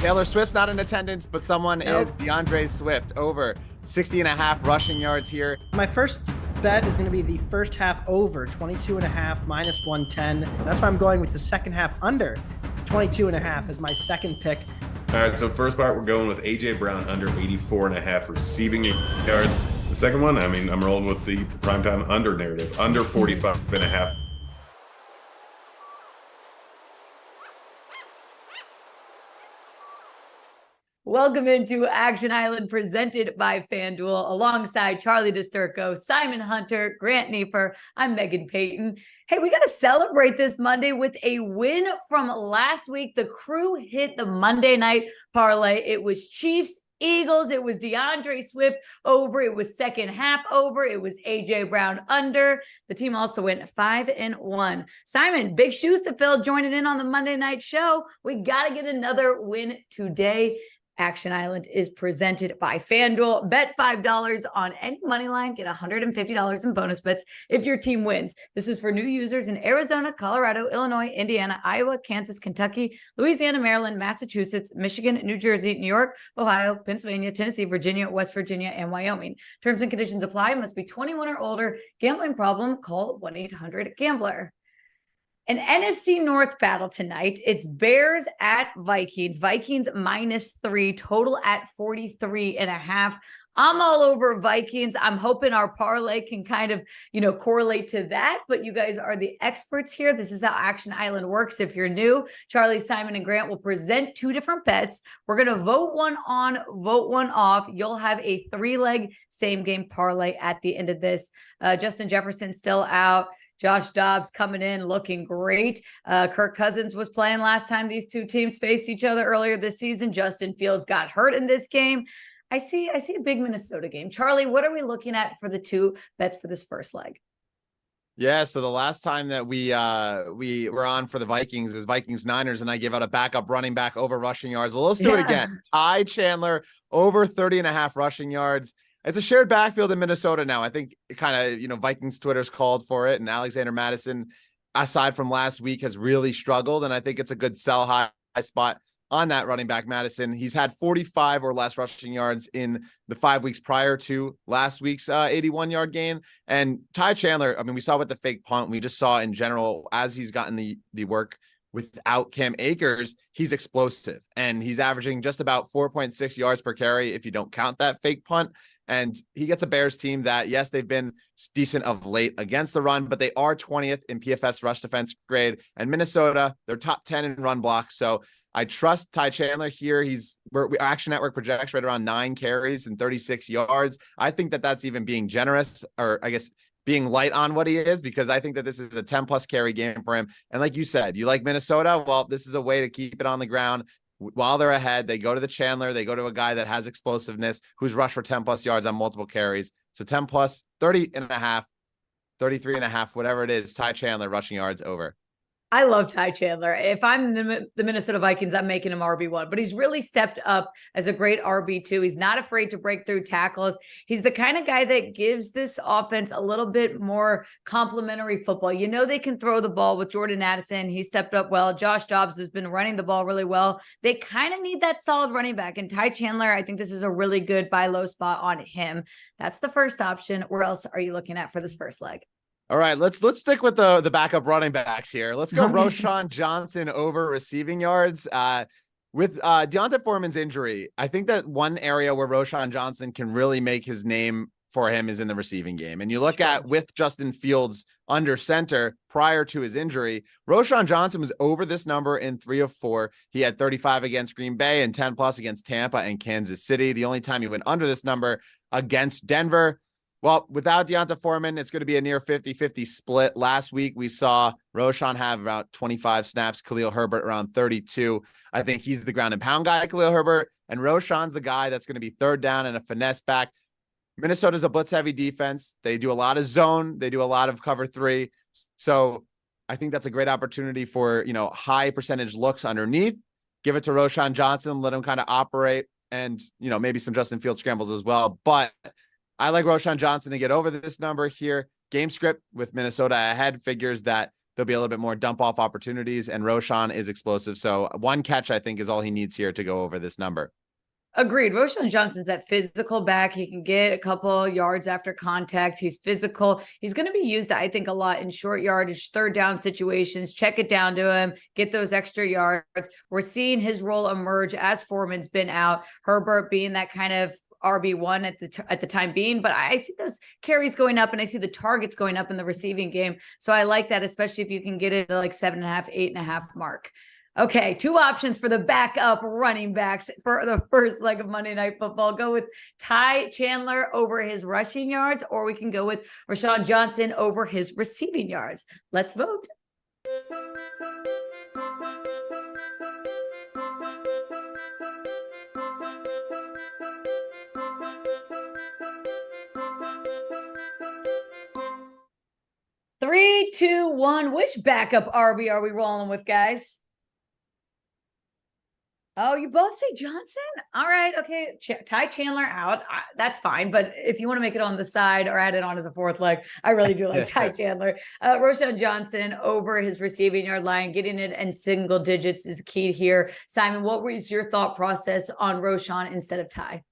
Taylor Swift's not in attendance, but someone is. DeAndre Swift over 60.5 rushing yards here. My first bet is going to be the first half over 22.5 minus 110. So that's why I'm going with the second half under 22.5 as my second pick. All right, so first part, we're going with AJ Brown under 84.5 receiving yards. The second one, I'm rolling with the primetime under narrative, under 45.5. Welcome into Action Island, presented by FanDuel, alongside Charlie DiSturco, Simon Hunter, Grant Nieper. I'm Megan Payton. Hey, we got to celebrate this Monday with a win from last week. The crew hit the Monday night parlay. It was Chiefs, Eagles. It was DeAndre Swift over. It was second half over. It was AJ Brown under. The team also went 5-1. Simon, big shoes to fill joining in on the Monday night show. We got to get another win today. Action Island is presented by FanDuel. Bet $5 on any money line. Get $150 in bonus bets if your team wins. This is for new users in Arizona, Colorado, Illinois, Indiana, Iowa, Kansas, Kentucky, Louisiana, Maryland, Massachusetts, Michigan, New Jersey, New York, Ohio, Pennsylvania, Tennessee, Virginia, West Virginia, and Wyoming. Terms and conditions apply. Must be 21 or older. Gambling problem? Call 1-800-GAMBLER. An NFC North battle tonight. It's Bears at Vikings. Vikings -3, total at 43.5. I'm all over Vikings. I'm hoping our parlay can kind of, correlate to that. But you guys are the experts here. This is how Action Island works. If you're new, Charlie, Simon, and Grant will present two different bets. We're going to vote one on, vote one off. You'll have a 3-leg same-game parlay at the end of this. Justin Jefferson still out. Josh Dobbs coming in looking great. Kirk Cousins was playing last time these two teams faced each other earlier this season. Justin Fields got hurt in this game. I see a big Minnesota game. Charlie, what are we looking at for the two bets for this first leg? Yeah, so the last time that we were on for the Vikings, it was Vikings-Niners, and I gave out a backup running back over rushing yards. Well, let's do it again. Ty Chandler over 30.5 rushing yards. It's a shared backfield in Minnesota now. I think it kind of, Vikings Twitter's called for it. And Alexander Mattison, aside from last week, has really struggled. And I think it's a good sell high spot on that running back Mattison. He's had 45 or less rushing yards in the 5 weeks prior to last week's 81-yard gain. And Ty Chandler, we saw with the fake punt. We just saw in general, as he's gotten the work without Cam Akers, he's explosive. And he's averaging just about 4.6 yards per carry if you don't count that fake punt. And he gets a Bears team that, yes, they've been decent of late against the run, but they are 20th in PFF rush defense grade. And Minnesota, they're top 10 in run block. So I trust Ty Chandler here. Action Network projects right around 9 carries and 36 yards. I think that that's even being generous, or I guess being light on what he is, because I think that this is a 10+ carry game for him. And like you said, you like Minnesota. Well, this is a way to keep it on the ground. While they're ahead, they go to the Chandler. They go to a guy that has explosiveness, who's rushed for 10+ yards on multiple carries. So 10+, 30.5, 33.5, whatever it is, Ty Chandler rushing yards over. I love Ty Chandler. If I'm the Minnesota Vikings, I'm making him RB1, but he's really stepped up as a great RB2. He's not afraid to break through tackles. He's the kind of guy that gives this offense a little bit more complementary football. They can throw the ball with Jordan Addison. He stepped up well. Josh Dobbs has been running the ball really well. They kind of need that solid running back. And Ty Chandler, I think this is a really good buy low spot on him. That's the first option. Where else are you looking at for this first leg? All right, let's stick with the backup running backs here. Let's go Roschon Johnson over receiving yards. With Deonta Foreman's injury, I think that one area where Roschon Johnson can really make his name for him is in the receiving game. And you look at with Justin Fields under center prior to his injury, Roschon Johnson was over this number in 3 of 4. He had 35 against Green Bay and 10+ against Tampa and Kansas City. The only time he went under this number against Denver. Well, without Deonta Foreman, it's going to be a near 50-50 split. Last week, we saw Roschon have about 25 snaps, Khalil Herbert around 32. I think he's the ground and pound guy, Khalil Herbert, and Roschon's the guy that's going to be third down and a finesse back. Minnesota's a blitz-heavy defense. They do a lot of zone. They do a lot of cover 3. So I think that's a great opportunity for, high percentage looks underneath. Give it to Roschon Johnson, let him kind of operate, and, maybe some Justin Fields scrambles as well. But I like Roschon Johnson to get over this number here. Game script with Minnesota ahead figures that there'll be a little bit more dump off opportunities, and Roshan is explosive. So one catch, I think, is all he needs here to go over this number. Agreed. Roshan Johnson's that physical back. He can get a couple yards after contact. He's physical. He's going to be used, I think, a lot in short yardage, third down situations. Check it down to him, get those extra yards. We're seeing his role emerge as Foreman's been out. Herbert being that kind of RB1 at the time being, but I see those carries going up and I see the targets going up in the receiving game. So I like that, especially if you can get it to like 7.5, 8.5 mark. Okay, two options for the backup running backs for the first leg of Monday Night Football. Go with Ty Chandler over his rushing yards, or we can go with Rashawn Johnson over his receiving yards. Let's vote. Three, two, one. Which backup RB are we rolling with, guys? Oh, you both say Johnson? All right. Okay. Ty Chandler out. That's fine. But if you want to make it on the side or add it on as a fourth leg, I really do like Ty Chandler. Roshan Johnson over his receiving yard line, getting it in single digits is key here. Simon, what was your thought process on Roshan instead of Ty?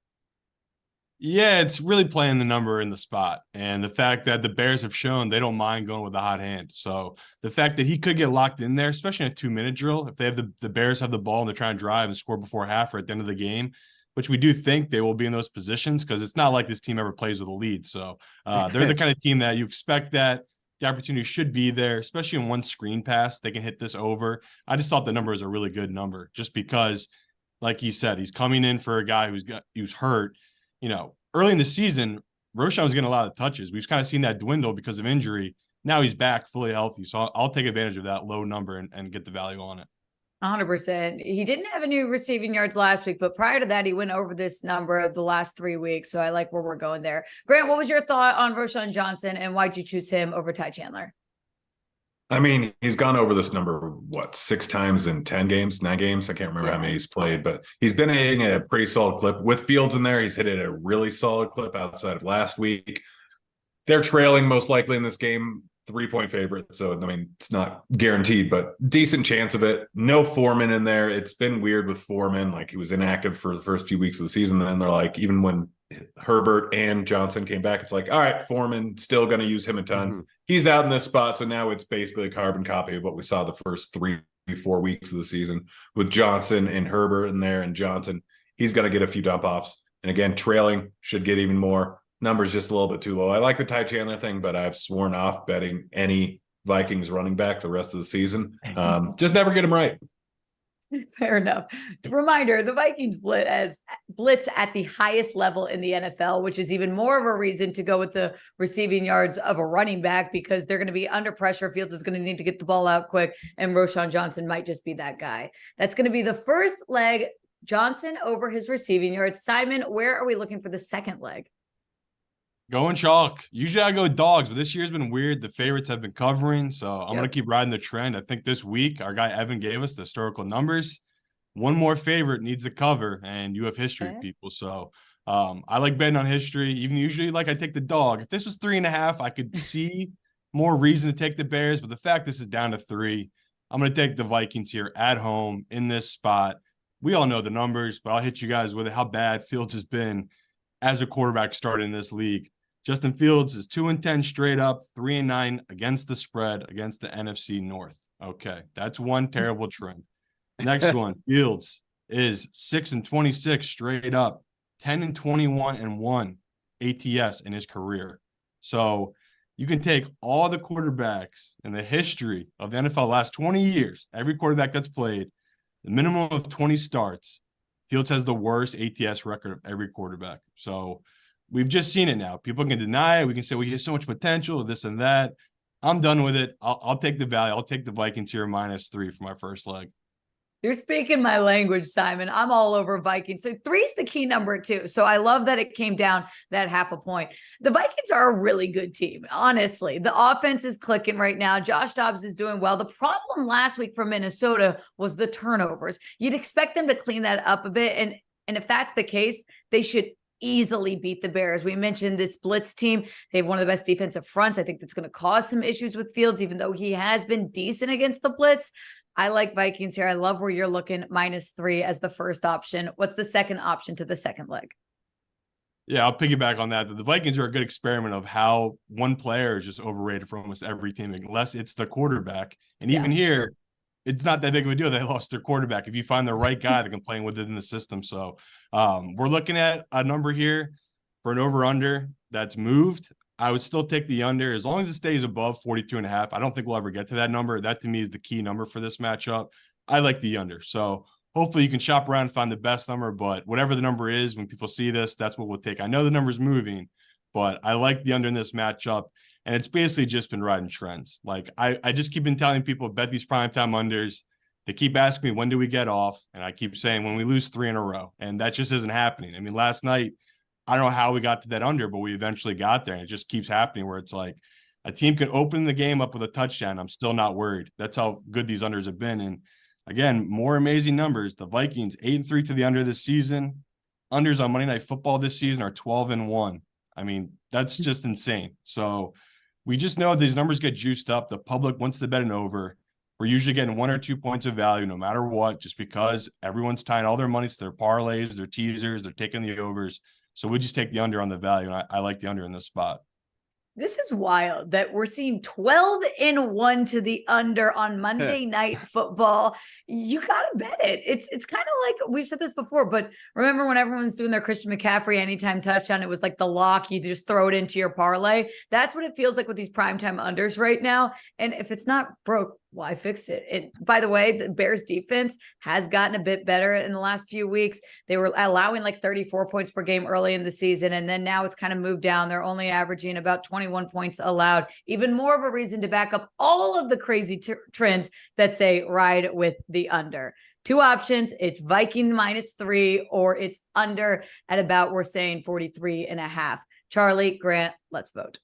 Yeah, it's really playing the number in the spot. And the fact that the Bears have shown they don't mind going with the hot hand. So the fact that he could get locked in there, especially in a 2-minute drill, if they have the Bears have the ball and they're trying to drive and score before half or at the end of the game, which we do think they will be in those positions because it's not like this team ever plays with a lead. So they're the kind of team that you expect that the opportunity should be there, especially in one screen pass. They can hit this over. I just thought the number is a really good number just because, like he said, he's coming in for a guy who's hurt. You know, early in the season, Roshan was getting a lot of touches. We've kind of seen that dwindle because of injury. Now he's back fully healthy. So I'll take advantage of that low number and get the value on it. 100%. He didn't have any receiving yards last week, but prior to that, he went over this number the last 3 weeks. So I like where we're going there. Grant, what was your thought on Roshan Johnson and why'd you choose him over Ty Chandler? I mean, he's gone over this number, 6 times in 10 games, 9 games? I can't remember how many he's played, but he's been hitting a pretty solid clip. With Fields in there, he's hit it a really solid clip outside of last week. They're trailing most likely in this game, 3-point favorite. So, I mean, it's not guaranteed, but decent chance of it. No Foreman in there. It's been weird with Foreman. Like, he was inactive for the first few weeks of the season. And then they're like, even when Herbert and Johnson came back, it's like, all right, Foreman, still going to use him a ton. Mm-hmm. He's out in this spot. So now it's basically a carbon copy of what we saw the first 3-4 weeks of the season with Johnson and Herbert in there. And Johnson, he's going to get a few dump offs. And again, trailing should get even more. Numbers just a little bit too low. I like the Ty Chandler thing, but I've sworn off betting any Vikings running back the rest of the season. Just never get them right. Fair enough. Reminder, the Vikings blitz at the highest level in the NFL, which is even more of a reason to go with the receiving yards of a running back because they're going to be under pressure. Fields is going to need to get the ball out quick, and Roshan Johnson might just be that guy. That's going to be the first leg, Johnson over his receiving yards. Simon, where are we looking for the second leg? Going chalk. Usually I go dogs, but this year's been weird. The favorites have been covering, so I'm going to keep riding the trend. I think this week our guy Evan gave us the historical numbers. One more favorite needs to cover, and you have history, people. So I like betting on history. Even usually, like I take the dog. If this was 3.5, I could see more reason to take the Bears, but the fact this is down to 3, I'm going to take the Vikings here at home in this spot. We all know the numbers, but I'll hit you guys with it. How bad Fields has been as a quarterback starting in this league. Justin Fields is 2-10 straight up, 3-9 against the spread against the NFC North. Okay, that's one terrible trend. Next one, Fields is 6-26 straight up, 10-21-1 ATS in his career. So you can take all the quarterbacks in the history of the NFL last 20 years, every quarterback that's played, the minimum of 20 starts. Fields has the worst ATS record of every quarterback. So we've just seen it now. People can deny it. We can say, well, he has so much potential, this and that. I'm done with it. I'll take the value. I'll take the Vikings here -3 for my first leg. You're speaking my language, Simon. I'm all over Vikings. So 3 is the key number too. So I love that it came down that half a point. The Vikings are a really good team. Honestly, the offense is clicking right now. Josh Dobbs is doing well. The problem last week for Minnesota was the turnovers. You'd expect them to clean that up a bit. And if that's the case, they should easily beat the Bears. We mentioned this blitz team. They have one of the best defensive fronts. I think that's going to cause some issues with Fields, even though he has been decent against the blitz. I like Vikings here. I love where you're looking -3 as the first option. What's the second option to the second leg? Yeah, I'll piggyback on that. The Vikings are a good experiment of how one player is just overrated for almost every team, unless it's the quarterback. And even here, it's not that big of a deal. They lost their quarterback. If you find the right guy that can play with it in the system. So we're looking at a number here for an over-under that's moved. I would still take the under as long as it stays above 42.5. I don't think we'll ever get to that number. That to me is the key number for this matchup. I like the under. So hopefully you can shop around and find the best number, but whatever the number is, when people see this, that's what we'll take. I know the number's moving, but I like the under in this matchup. And it's basically just been riding trends. Like I just keep been telling people, bet these primetime unders. They keep asking me, when do we get off? And I keep saying, when we lose 3 in a row. And that just isn't happening. I mean, last night, I don't know how we got to that under, but we eventually got there. And it just keeps happening where it's like a team can open the game up with a touchdown. I'm still not worried. That's how good these unders have been. And again, more amazing numbers. The Vikings 8-3 to the under this season. Unders on Monday Night Football this season are 12-1. I mean, that's just insane. So we just know these numbers get juiced up. The public wants to bet an over. We're usually getting 1 or 2 points of value no matter what, just because everyone's tying all their money to their parlays, their teasers, they're taking the overs. So we just take the under on the value, and I like the under in this spot. This is wild that we're seeing 12-1 to the under on Monday Night Football. You got to bet it. It's kind of like we've said this before, but remember when everyone was doing their Christian McCaffrey anytime touchdown, it was like the lock. You just throw it into your parlay. That's what it feels like with these primetime unders right now. And if it's not broke, why fix it? And by the way, the Bears defense has gotten a bit better in the last few weeks. They were allowing like 34 points per game early in the season. And then now it's kind of moved down. They're only averaging about 21 points allowed. Even more of a reason to back up all of the crazy trends that say ride with the under. 2 options. It's Vikings -3 or it's under at about, we're saying 43.5. Charlie, Grant, let's vote.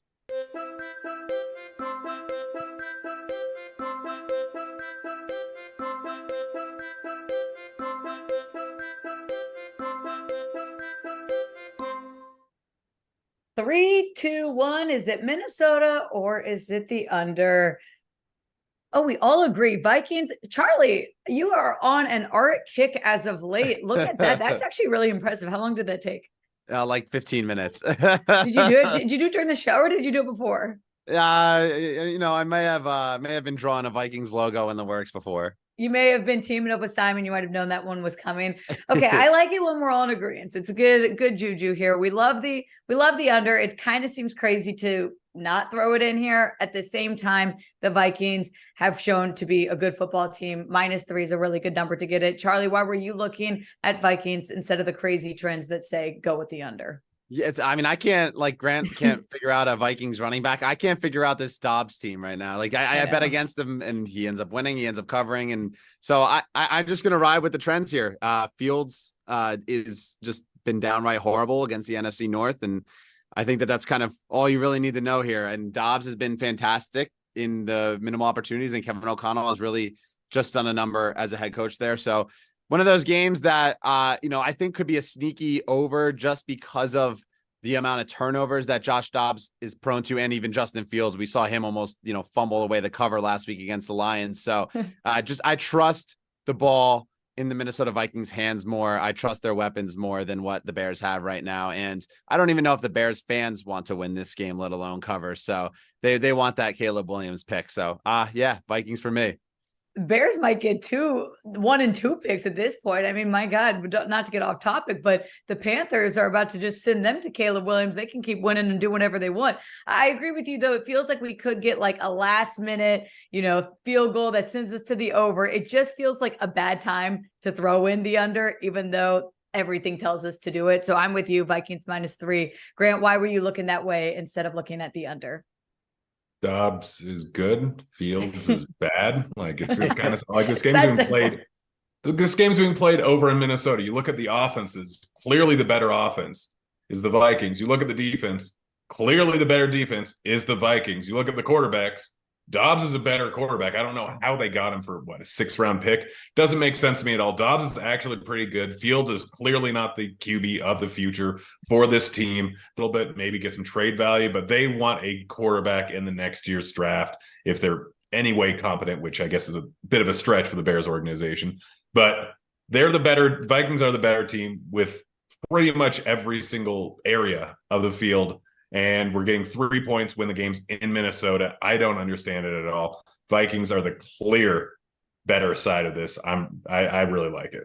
Three, 2, 1. Is it Minnesota or is it the under? Oh, we all agree. Vikings. Charlie, you are on an art kick as of late. Look at that. That's actually really impressive. How long did that take? Like 15 minutes. Did you do it? Did you do it during the show or did you do it before? I may have been drawing a Vikings logo in the works before. You may have been teaming up with Simon. You might have known that one was coming. Okay, I like it when we're all in agreement. It's a good juju here. We love the under. It kind of seems crazy to not throw it in here. At the same time, the Vikings have shown to be a good football team. -3 is a really good number to get it. Charlie, why were you looking at Vikings instead of the crazy trends that say go with the under? Yeah, I can't, like, Grant can't figure out a Vikings running back. I can't figure out this Dobbs team right now. Like I bet against him and he ends up winning. He ends up covering. And so I'm just going to ride with the trends here. Fields is just been downright horrible against the NFC North. And I think that's kind of all you really need to know here. And Dobbs has been fantastic in the minimal opportunities. And Kevin O'Connell has really just done a number as a head coach there. So one of those games that, I think could be a sneaky over just because of the amount of turnovers that Josh Dobbs is prone to, and even Justin Fields. We saw him almost, fumble away the cover last week against the Lions. So I trust the ball in the Minnesota Vikings hands more. I trust their weapons more than what the Bears have right now. And I don't even know if the Bears fans want to win this game, let alone cover. So they want that Caleb Williams pick. So Vikings for me. Bears might get 1 and 2 picks at this point. I mean, my God, not to get off topic, but the Panthers are about to just send them to Caleb Williams. They can keep winning and do whatever they want. I agree with you, though. It feels like we could get like a last minute, field goal that sends us to the over. It just feels like a bad time to throw in the under, even though everything tells us to do it. So I'm with you, Vikings -3. Grant, why were you looking that way instead of looking at the under? Dobbs is good. Fields is bad. Like it's kind of like this game's being played. This game's being played over in Minnesota. You look at the offenses. Clearly, the better offense is the Vikings. You look at the defense. Clearly, the better defense is the Vikings. You look at the quarterbacks. Dobbs is a better quarterback. I don't know how they got him for what, a 6th-round pick. Doesn't make sense to me at all. Dobbs is actually pretty good. Fields is clearly not the QB of the future for this team. A little bit, maybe get some trade value, but they want a quarterback in the next year's draft if they're any way competent, which I guess is a bit of a stretch for the Bears organization. But Vikings are the better team with pretty much every single area of the field. And we're getting 3 points when the game's in Minnesota. I don't understand it at all. Vikings are the clear better side of this. I really like it.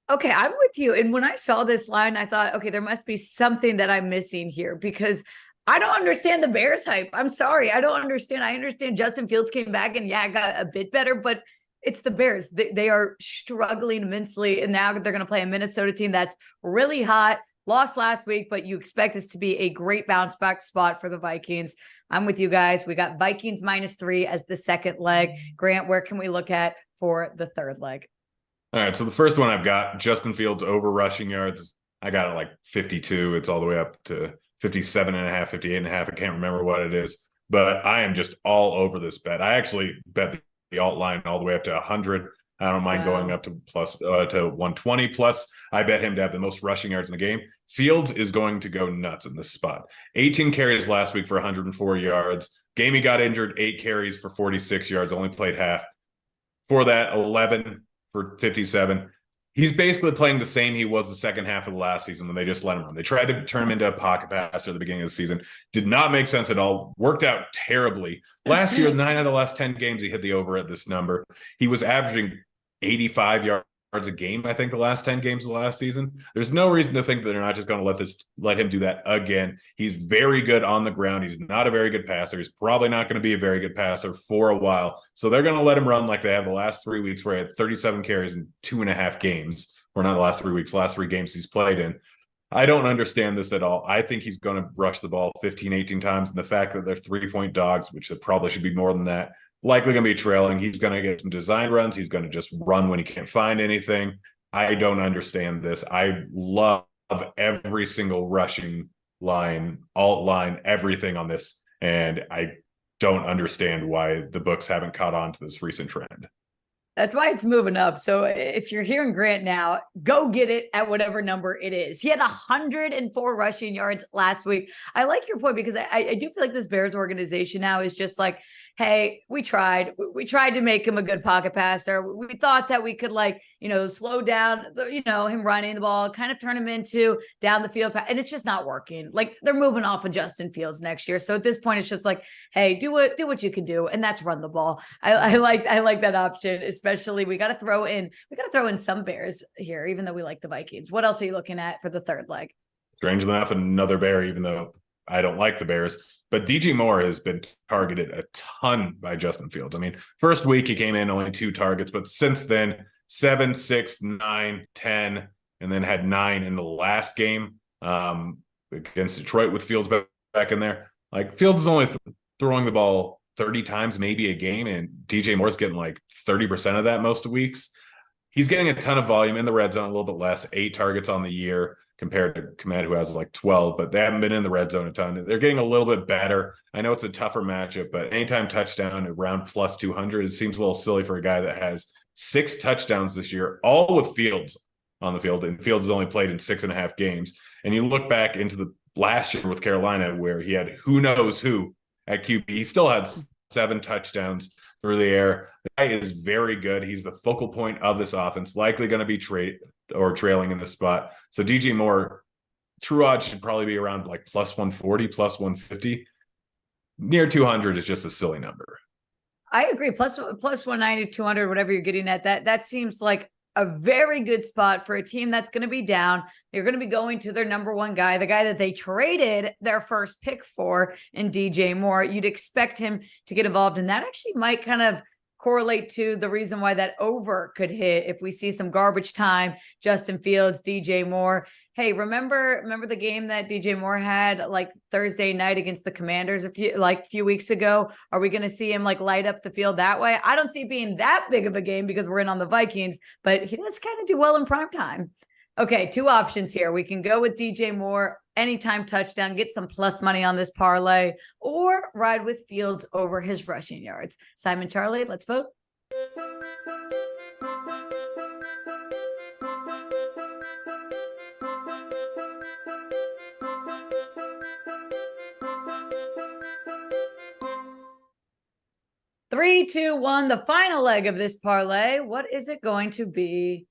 Okay, I'm with you. And when I saw this line, I thought, okay, there must be something that I'm missing here because I don't understand the Bears hype. I'm sorry. I don't understand. I understand Justin Fields came back and got a bit better, but it's the Bears. They are struggling immensely. And now they're going to play a Minnesota team that's really hot. Lost last week, but you expect this to be a great bounce back spot for the Vikings. I'm with you guys. We got Vikings -3 as the second leg. Grant, where can we look at for the third leg? All right. So the first one I've got Justin Fields over rushing yards. I got it like 52. It's all the way up to 57.5, 58.5. I can't remember what it is, but I am just all over this bet. I actually bet the alt line all the way up to 100. I don't mind going up to plus to 120 plus. I bet him to have the most rushing yards in the game. Fields is going to go nuts in this spot. 18 carries last week for 104 yards. Game he got injured, 8 carries for 46 yards, only played half. For that, 11 for 57. He's basically playing the same he was the second half of the last season when they just let him run. They tried to turn him into a pocket passer at the beginning of the season. Did not make sense at all. Worked out terribly. Last year, 9 out of the last 10 games, he hit the over at this number. He was averaging 85 yards a game, I think, the last 10 games of the last season. There's no reason to think that they're not just going to let him do that again. He's very good on the ground. He's not a very good passer. He's probably not going to be a very good passer for a while. So they're going to let him run like they have the last 3 weeks, where he had 37 carries in 2.5 games, or not the last 3 weeks, last 3 games he's played in. I don't understand this at all. I think he's going to rush the ball 15, 18 times. And the fact that they're 3-point dogs, which it probably should be more than that, likely going to be trailing. He's going to get some design runs. He's going to just run when he can't find anything. I don't understand this. I love every single rushing line, alt line, everything on this. And I don't understand why the books haven't caught on to this recent trend. That's why it's moving up. So if you're hearing Grant now, go get it at whatever number it is. He had 104 rushing yards last week. I like your point because I do feel like this Bears organization now is just like, hey, we tried to make him a good pocket passer. We thought that we could slow down, him running the ball, kind of turn him into down the field. And it's just not working. Like, they're moving off of Justin Fields next year. So at this point, it's just like, hey, do what you can do. And that's run the ball. I like that option, especially we got to throw in some Bears here, even though we like the Vikings. What else are you looking at for the third leg? Strangely enough, another Bear, even though I don't like the Bears. But DJ Moore has been targeted a ton by Justin Fields. I mean, first week he came in only 2 targets, but since then, 7, 6, 9, 10, and then had 9 in the last game against Detroit with Fields back in there. Like, Fields is only throwing the ball 30 times maybe a game, and DJ Moore's getting like 30% of that most weeks. He's getting a ton of volume in the red zone, a little bit less, 8 targets on the year compared to Komet, who has like 12, but they haven't been in the red zone a ton. They're getting a little bit better. I know it's a tougher matchup, but anytime touchdown around plus 200, it seems a little silly for a guy that has 6 touchdowns this year, all with Fields on the field, and Fields has only played in 6.5 games. And you look back into the last year with Carolina, where he had who knows who at QB. He still had 7 touchdowns through the air. The guy is very good. He's the focal point of this offense, likely going to be trailing in this spot. So DJ Moore, true odds should probably be around like plus 140, plus 150. Near 200 is just a silly number. I agree. Plus 190, 200, whatever you're getting at, that seems like a very good spot for a team that's going to be down. They're going to be going to their number one guy, the guy that they traded their first pick for in DJ Moore. You'd expect him to get involved, and that actually might kind of correlate to the reason why that over could hit if we see some garbage time. Justin Fields, DJ Moore. Hey, remember the game that DJ Moore had like Thursday night against the Commanders a few weeks ago? Are we going to see him like light up the field that way? I don't see it being that big of a game because we're in on the Vikings, but he does kind of do well in prime time. Okay, two options here. We can go with DJ Moore, anytime touchdown, get some plus money on this parlay, or ride with Fields over his rushing yards. Simon, Charlie, let's vote. Three, two, one, the final leg of this parlay. What is it going to be?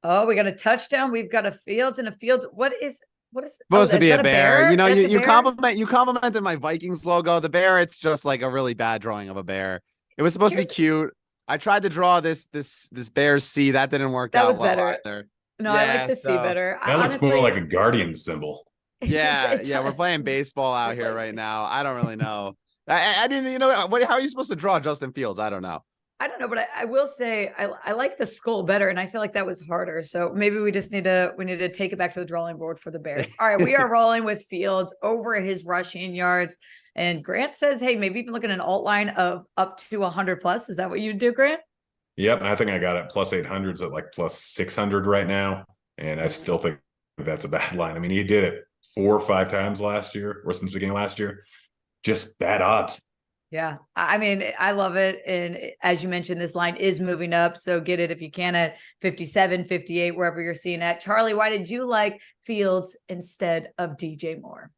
Oh, we got a touchdown. We've got a Fields and a Fields. What is Supposed to be a bear. You know, That's a you bear? complimented my Vikings logo. The bear, it's just like a really bad drawing of a bear. It was supposed to be cute. I tried to draw this bear's C. That didn't work That out was well better. either. No, I Yeah, like the C so- better. That looks more like a guardian symbol. Yeah, It yeah, we're does. playing baseball out We're here playing right now. I don't really know. I didn't, how are you supposed to draw Justin Fields? I don't know. I don't know, but I will say I like the skull better, and I feel like that was harder. So maybe we just need to take it back to the drawing board for the Bears. All right, we are rolling with Fields over his rushing yards. And Grant says, hey, maybe even look at an alt line of up to 100 plus. Is that what you do, Grant? Yep, I think I got it plus 800s at like plus 600 right now, and I still think that's a bad line. I mean, he did it 4 or 5 times last year, or since the beginning of last year. Just bad odds. Yeah, I mean, I love it. And as you mentioned, this line is moving up. So get it if you can at 57, 58, wherever you're seeing at. Charlie, why did you like Fields instead of DJ Moore?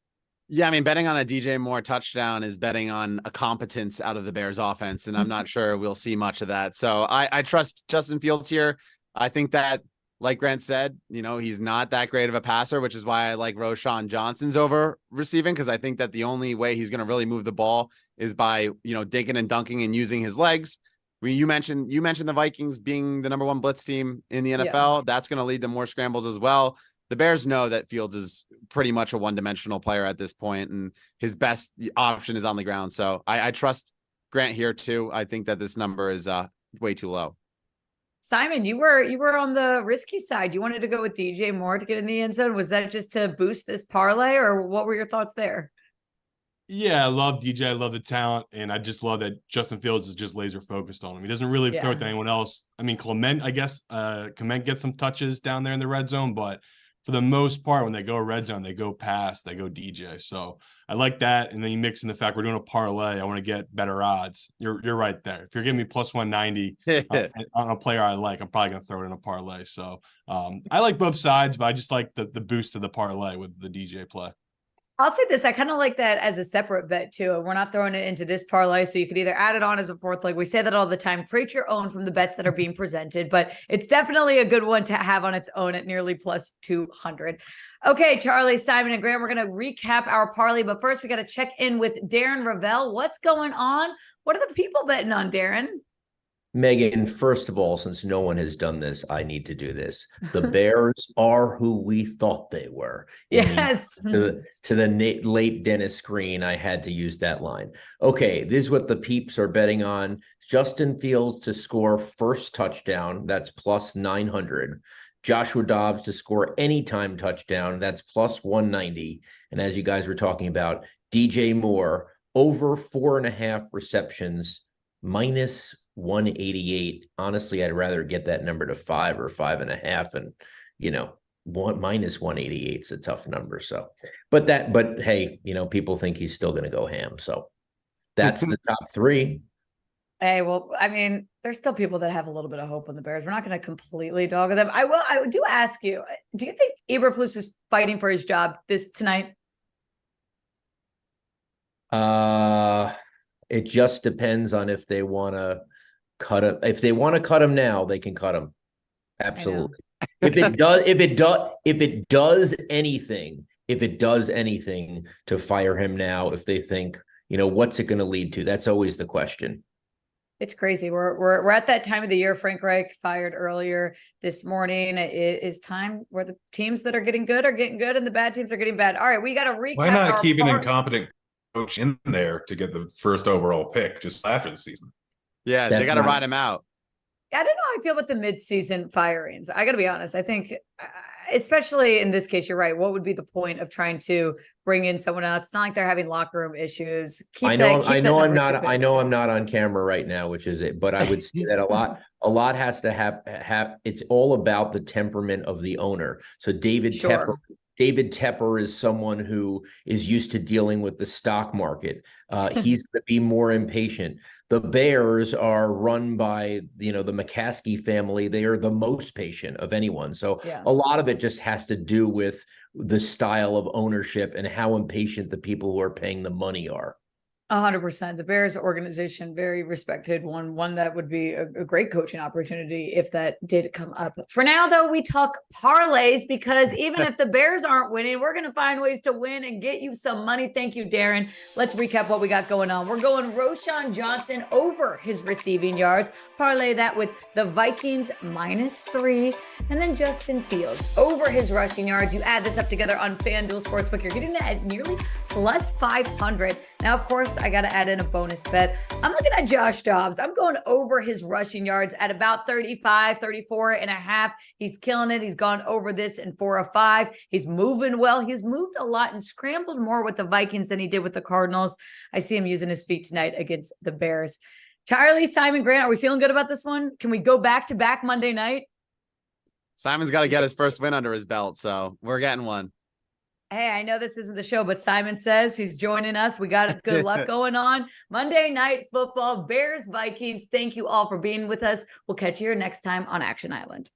Yeah, I mean, betting on a DJ Moore touchdown is betting on a competence out of the Bears offense, and I'm not sure we'll see much of that. So I trust Justin Fields here. I think that, like Grant said, he's not that great of a passer, which is why I like Roschon Johnson's over receiving, because I think that the only way he's going to really move the ball is by, dinking and dunking and using his legs. You mentioned the Vikings being the number 1 blitz team in the NFL. Yeah. That's going to lead to more scrambles as well. The Bears know that Fields is pretty much a one-dimensional player at this point, and his best option is on the ground. So I trust Grant here too. I think that this number is way too low. Simon, you were on the risky side. You wanted to go with DJ Moore to get in the end zone. Was that just to boost this parlay, or what were your thoughts there? Yeah, I love DJ. I love the talent, and I just love that Justin Fields is just laser focused on him. He doesn't really throw it to anyone else. I mean, Clement, I guess, Clement gets some touches down there in the red zone, but for the most part, when they go red zone, they go pass, they go DJ. So I like that. And then you mix in the fact we're doing a parlay. I want to get better odds. You're right there. If you're giving me plus 190 on a player I like, I'm probably going to throw it in a parlay. So I like both sides, but I just like the boost of the parlay with the DJ play. I'll say this. I kind of like that as a separate bet too. We're not throwing it into this parlay. So you could either add it on as a fourth leg. We say that all the time. Create your own from the bets that are being presented, but it's definitely a good one to have on its own at nearly plus 200. Okay, Charlie, Simon, and Grant, we're going to recap our parlay, but first we got to check in with Darren Ravel. What's going on? What are the people betting on, Darren? Megan, first of all, since no one has done this, I need to do this. The Bears are who we thought they were. Yes. To the late Dennis Green, I had to use that line. Okay, this is what the peeps are betting on. Justin Fields to score first touchdown, that's plus 900. Joshua Dobbs to score anytime touchdown, that's plus 190. And as you guys were talking about, DJ Moore over 4.5 receptions, minus 188. Honestly, I'd rather get that number to 5 or 5.5, and minus 188 is a tough number. So, but hey, people think he's still going to go ham. So that's the top 3. Hey, well, I mean, there's still people that have a little bit of hope on the Bears. We're not going to completely dog them. I do ask you, do you think Eberflus is fighting for his job tonight? It just depends on if they want to cut him. If they want to cut him now, they can cut him. Absolutely. If it does anything to fire him now, if they think, what's it going to lead to? That's always the question. It's crazy. We're at that time of the year. Frank Reich fired earlier this morning. It is time where the teams that are getting good, and the bad teams are getting bad. All right, we got to recap. Why not keep an incompetent coach in there to get the first overall pick just after the season? Yeah, they got to ride him out. I don't know how I feel about the mid-season firings. I got to be honest. I think, especially in this case, you're right. What would be the point of trying to bring in someone else? It's not like they're having locker room issues. I know I'm not on camera right now, which is it. But I would say that a lot has to have. It's all about the temperament of the owner. So David Tepper is someone who is used to dealing with the stock market. He's going to be more impatient. The Bears are run by, the McCaskey family. They are the most patient of anyone. So a lot of it just has to do with the style of ownership and how impatient the people who are paying the money are. 100%. The Bears organization, very respected one that would be a great coaching opportunity if that did come up. For now, though, we talk parlays because even if the Bears aren't winning, we're going to find ways to win and get you some money. Thank you, Darren. Let's recap what we got going on. We're going Roschon Johnson over his receiving yards. Parlay that with the Vikings -3, and then Justin Fields over his rushing yards. You add this up together on FanDuel Sportsbook, you're getting it at nearly +500. Now, of course, I got to add in a bonus bet. I'm looking at Josh Dobbs. I'm going over his rushing yards at about 35, 34 and a half. He's killing it. He's gone over this in 4 of 5. He's moving well. He's moved a lot and scrambled more with the Vikings than he did with the Cardinals. I see him using his feet tonight against the Bears. Charlie, Simon, Grant, are we feeling good about this one? Can we go back-to-back Monday night? Simon's got to get his first win under his belt, so we're getting one. Hey, I know this isn't the show, but Simon says he's joining us. We got good luck going on. Monday Night Football, Bears, Vikings. Thank you all for being with us. We'll catch you here next time on Action Island.